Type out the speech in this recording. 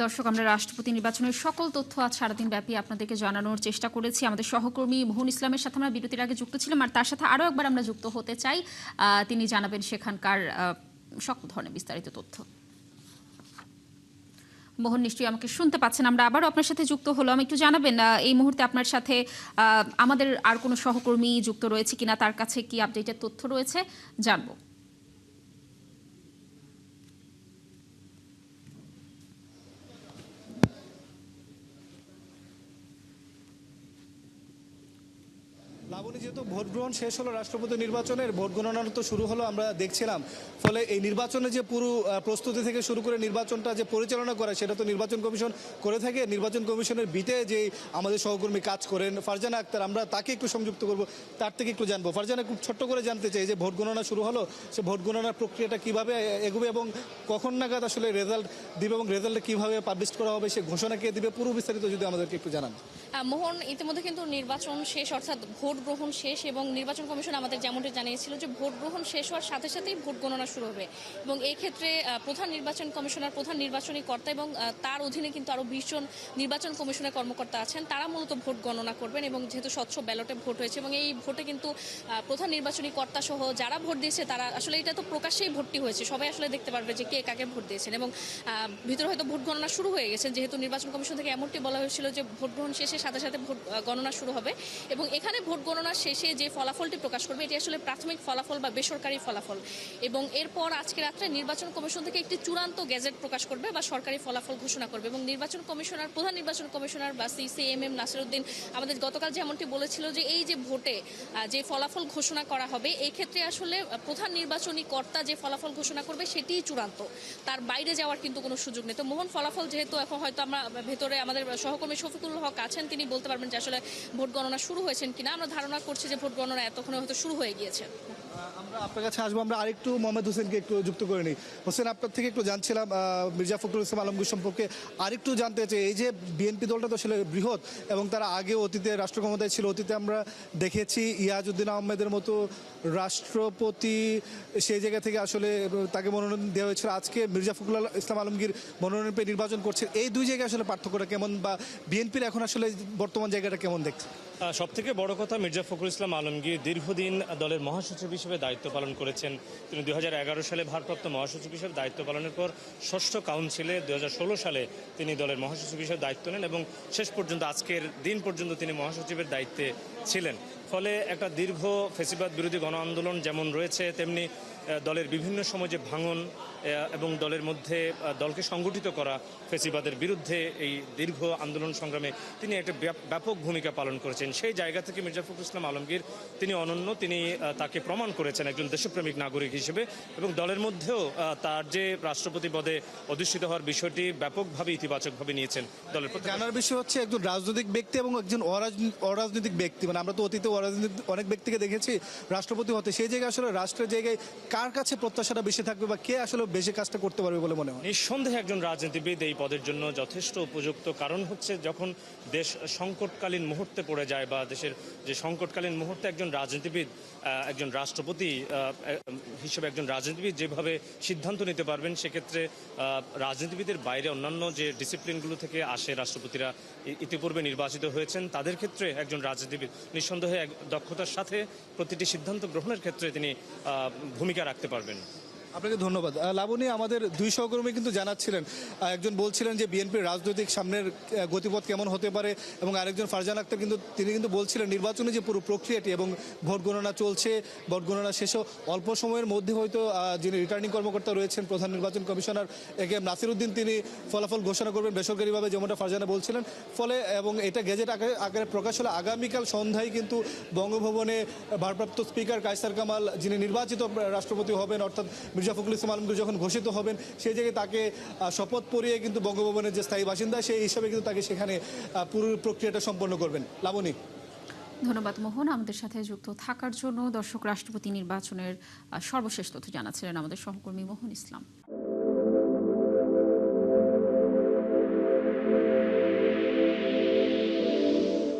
দর্শক, আমরা রাষ্ট্রপতি নির্বাচনের সকল তথ্য আজ সারাদিন ব্যাপী আপনাদেরকে জানানোর চেষ্টা করেছি। আমাদের সহকর্মী মোহন ইসলামের সাথে আমরা বিরতির আগে যুক্ত ছিলাম, আর তার সাথে আরও একবার আমরা যুক্ত হতে চাই। তিনি জানাবেন সেখানকার সকল ধরনের বিস্তারিত তথ্য। মোহন, নিশ্চয়ই আমাকে শুনতে পাচ্ছেন? আমরা আবারও আপনার সাথে যুক্ত হলাম। একটু জানাবেন এই মুহূর্তে আপনার সাথে আমাদের আর কোনো সহকর্মী যুক্ত রয়েছে কিনা, তার কাছে কি আপডেটের তথ্য রয়েছে জানবো। লাবণী, যেহেতু ভোট গ্রহণ শেষ হলো রাষ্ট্রপতি নির্বাচনের, ভোট গণনা তো শুরু হলো, আমরা দেখছিলাম। ফলে এই নির্বাচনে যে পুরো প্রস্তুতি থেকে শুরু করে নির্বাচনটা যে পরিচালনা করে সেটা তো নির্বাচন কমিশন করে থাকে। নির্বাচন কমিশনের বিটে যে আমাদের সহকর্মী কাজ করেন ফারজানা আক্তার, আমরা তাকে একটু সংযুক্ত করব, তার থেকে একটু জানবো। ফারজানা, খুব ছোট্ট করে জানতে চাই যে ভোট গণনা শুরু হলো, সে ভোট গণনার প্রক্রিয়াটা কিভাবে এগোবে এবং কখন নাগাদ আসলে রেজাল্ট দিবে এবং রেজাল্টটা কিভাবে পাবলিশ করা হবে, সে ঘোষণা কে দিবে, পুরো বিস্তারিত যদি আমাদেরকে একটু জানান। মোহন, ইতিমধ্যে কিন্তু নির্বাচন শেষ, অর্থাৎ ভোট গ্রহণ শেষ, এবং নির্বাচন কমিশন আমাদের যেমনটি জানিয়েছিল যে ভোট গ্রহণ শেষ হওয়ার সাথে সাথেই ভোট গণনা শুরু হবে। এবং এই ক্ষেত্রে প্রধান নির্বাচন কমিশনার, প্রধান নির্বাচনী কর্তা এবং তার অধীনে কিন্তু আরও 20 জন নির্বাচন কমিশনের কর্মকর্তা আছেন, তারা মূলত ভোট গণনা করবেন। এবং যেহেতু স্বচ্ছ ব্যালটে ভোট হয়েছে এবং এই ভোটে কিন্তু প্রধান নির্বাচনী কর্তা সহ যারা ভোট দিয়েছে তারা আসলে, এটা তো প্রকাশ্যেই ভোটটি হয়েছে, সবাই আসলে দেখতে পারবে যে কে কাকে ভোট দিয়েছেন। এবং ভিতরে হয়তো ভোট গণনা শুরু হয়ে গেছে, যেহেতু নির্বাচন কমিশন থেকে এমনটি বলা হয়েছিল যে ভোট গ্রহণ শেষে সাথে সাথে ভোট গণনা শুরু হবে। এবং এখানে ভোট গণনার শেষে যে ফলাফলটি প্রকাশ করবে এটি আসলে প্রাথমিক ফলাফল বা বেসরকারি ফলাফল। এবং এরপর আজকে রাত্রে নির্বাচন কমিশন থেকে একটি চূড়ান্ত গেজেট প্রকাশ করবে বা সরকারি ফলাফল ঘোষণা করবে। এবং নির্বাচন কমিশনার, প্রধান নির্বাচন কমিশনার বা সিসিএমএম নাসিরউদ্দিন আমাদের গতকাল যেমনটি বলেছিল যে এই যে ভোটে যে ফলাফল ঘোষণা করা হবে, এই ক্ষেত্রে আসলে প্রধান নির্বাচনী কর্তা যে ফলাফল ঘোষণা করবে সেটিই চূড়ান্ত, তার বাইরে যাওয়ার কিন্তু কোনো সুযোগ নেই। তো মোহন, ফলাফল যেহেতু এখন হয়তো আমরা ভেতরে আমাদের সহকর্মী শফিকুল হক আছেন, তিনি বলতে পারবেন যে আসলে ভোট গণনা শুরু হয়েছেন কিনা। আমরা ধারণা করছি যে ভোট গণনা এতক্ষণে হয়তো শুরু হয়ে গিয়েছে। আমরা আপনার কাছে আসবো, আমরা আরেকটু মোহাম্মদ হোসেনকে একটু যুক্ত করে নিই। হোসেন, আপনার থেকে একটু জানছিলাম মির্জা ফখরুল ইসলাম আলমগীর সম্পর্কে আরেকটু জানতে চাই। এই যে বিএনপি দলটা তো আসলে বৃহৎ এবং তারা আগে অতীতে রাষ্ট্র ক্ষমতায় ছিল, অতীতে আমরা দেখেছি ইয়াজউদ্দিন আহমেদের মতো রাষ্ট্রপতি সেই জায়গা থেকে আসলে তাকে মনোনয়ন দেওয়া হয়েছিল। আজকে মির্জা ফখরুল ইসলাম আলমগীর মনোনয়ন পেয়ে নির্বাচন করছে, এই দুই জায়গায় আসলে পার্থক্যটা কেমন বা বিএনপির এখন আসলে বর্তমান জায়গাটা কেমন দেখছে? সব থেকে বড় কথা, মির্জা ফখরুল ইসলাম আলমগীর দীর্ঘদিন দলের মহাসচিব হিসেবে দায়িত্ব পালন করেছেন। তিনি 2011 সালে ভারপ্রাপ্ত মহাসচিব হিসেবে দায়িত্ব পালনের পর ষষ্ঠ কাউন্সিলে 2016 সালে তিনি দলের মহাসচিব হিসেবে দায়িত্ব নেন এবং শেষ পর্যন্ত আজকের দিন পর্যন্ত তিনি মহাসচিবের দায়িত্বে ছিলেন। ফলে একটা দীর্ঘ ফ্যাসিবাদ বিরোধী গণ আন্দোলন যেমন রয়েছে, তেমনি দলের বিভিন্ন সময় যে ভাঙন এবং দলের মধ্যে দলকে সংগঠিত করা ফ্যাসিবাদের বিরুদ্ধে এই দীর্ঘ আন্দোলন সংগ্রামে তিনি একটা ব্যাপক ভূমিকা পালন করেছেন। সেই জায়গা থেকে মির্জা ফখরুল ইসলাম আলমগীর তিনি অনন্য, তিনি তাকে প্রমাণ করেছেন একজন দেশপ্রেমিক নাগরিক হিসেবে। এবং দলের মধ্যেও তার যে রাষ্ট্রপতি পদে অধিষ্ঠিত হওয়ার বিষয়টি ব্যাপকভাবে ইতিবাচকভাবে নিয়েছেন দলের প্রতি। জানার বিষয় হচ্ছে একজন রাজনৈতিক ব্যক্তি এবং একজন অরাজনৈতিক ব্যক্তি, মানে আমরা তো অতীতে অনেক ব্যক্তিকে দেখেছি রাষ্ট্রপতি হতে, সেই জায়গায় আসলে রাষ্ট্রের জায়গায় কার কাছে প্রত্যাশাটা বেশি থাকবে বা কে আসলে বেশি কাজটা করতে পারবে বলে মনে হয়? নিঃসন্দেহে একজন রাজনীতিবিদ এই পদের জন্য যথেষ্ট উপযুক্ত। কারণ হচ্ছে, যখন দেশ সংকটকালীন মুহূর্তে পড়ে যায় বা দেশের যে সংকটকালীন মুহূর্তে একজন রাজনীতিবিদ, একজন রাষ্ট্রপতি হিসেবে একজন রাজনীতিবিদ যেভাবে সিদ্ধান্ত নিতে পারবেন, সেক্ষেত্রে রাজনীতিবিদের বাইরে অন্যান্য যে ডিসিপ্লিনগুলো থেকে আসে, রাষ্ট্রপতিরা ইতিপূর্বে নির্বাচিত হয়েছেন, তাদের ক্ষেত্রে একজন রাজনীতিবিদ নিঃসন্দেহে দক্ষতার সাথে প্রতিটি সিদ্ধান্ত গ্রহণের ক্ষেত্রে তিনি ভূমিকা রাখতে পারবেন। আপনাকে ধন্যবাদ। লাবণী, আমাদের দুই সহকর্মী কিন্তু জানাচ্ছিলেন, একজন বলছিলেন যে বিএনপির রাজনৈতিক সামনের গতিপথ কেমন হতে পারে এবং আরেকজন ফারজানা আক্তার তিনি কিন্তু বলছিলেন নির্বাচনে যে পুরো প্রক্রিয়াটি এবং ভোট গণনা চলছে, ভোট গণনা শেষও অল্প সময়ের মধ্যে হয়তো যিনি রিটার্নিং কর্মকর্তা রয়েছেন প্রধান নির্বাচন কমিশনার একে নাসিরউদ্দিন, তিনি ফলাফল ঘোষণা করবেন বেসরকারিভাবে, যেমনটা ফারজানা বলছিলেন। ফলে এবং এটা গেজেট আকারে প্রকাশ হলে আগামীকাল সন্ধ্যায় কিন্তু বঙ্গভবনে ভারপ্রাপ্ত স্পিকার কায়সার কামাল, যিনি নির্বাচিত রাষ্ট্রপতি হবেন, অর্থাৎ মির্জা ফখরুল ইসলাম আলমগীর যখন ঘোষিত হবেন, সেই জায়গায় তাকে শপথ পরিয়ে কিন্তু বঙ্গভবনের যে স্থায়ী বাসিন্দা সেই হিসাবে কিন্তু তাকে সেখানে পুরো প্রক্রিয়াটা সম্পন্ন করবেন। লাবণী, ধন্যবাদ মোহন আমাদের সাথে যুক্ত থাকার জন্য। দর্শক, রাষ্ট্রপতি নির্বাচনের সর্বশেষ তথ্য জানাচ্ছিলেন আমাদের সহকর্মী মোহন ইসলাম।